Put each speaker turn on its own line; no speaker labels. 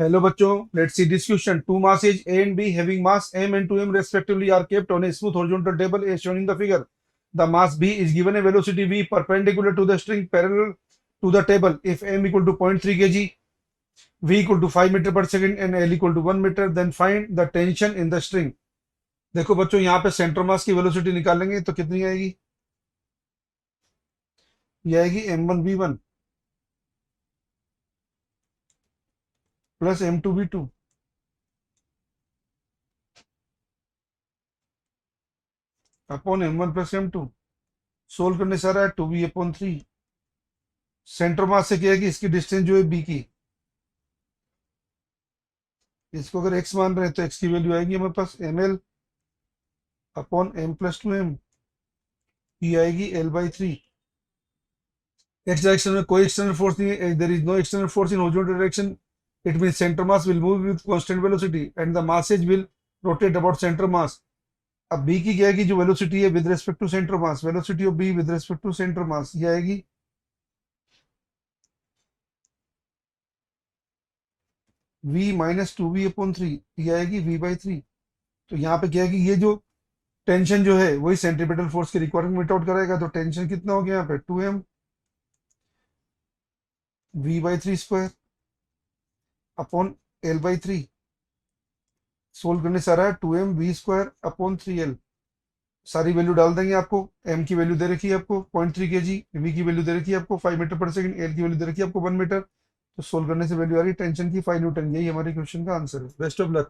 Hello बच्चों, let's see this question. Two masses A and B having mass m and 2m respectively are kept on a smooth horizontal table as shown in the figure. The mass B is given a velocity v perpendicular to the string parallel to the table. If m equal to 0.3 kg, v equal to 5 meter per second and L equal to 1 meter, then find the tension in the string. देखो बच्चों, यहाँ पे centre mass की velocity निकालेंगे तो कितनी आएगी? ये आएगी m1v1 plus m2v2 upon m1 plus m2। Solve करने से आ रहा है 2v/3। सेंटर मास से क्या है कि इसकी डिस्टेंस जो है बी की, इसको अगर x मान रहे हैं तो x की वैल्यू आएगी हमारे पास ml upon m plus 2m। ये आएगी l/3। x डायरेक्शन में कोई एक्सटर्नल फोर्स नहीं है, there is no external force in horizontal direction. It means centre mass will move with constant velocity and the masses will rotate about centre mass. अब b की क्या है कि जो वेलोसिटी है with respect to centre mass, velocity of b with respect to centre mass, ये आएगी v minus 2v/3। ये आएगी v/3। तो यहाँ पे क्या है कि ये जो टेंशन जो है वही सेंट्रीपिटल फोर्स के रिक्वायरमेंट मीट आउट कराएगा। तो टेंशन कितना हो गया यहाँ पे 2m v/3 square upon l/3। Solve करने से आ रहा है 2m v square upon 3l। सारी वैल्यू डाल देंगे। आपको m की वैल्यू दे रखी है आपको 0.3 kg, v की वैल्यू दे रखी है आपको 5 मीटर पर सेकंड, l की वैल्यू दे रखी है आपको 1 मीटर। तो सोल्व करने से वैल्यू आ रही है टेंशन की 5 न्यूटन। यही हमारे क्वेश्चन का आंसर है। Best of luck.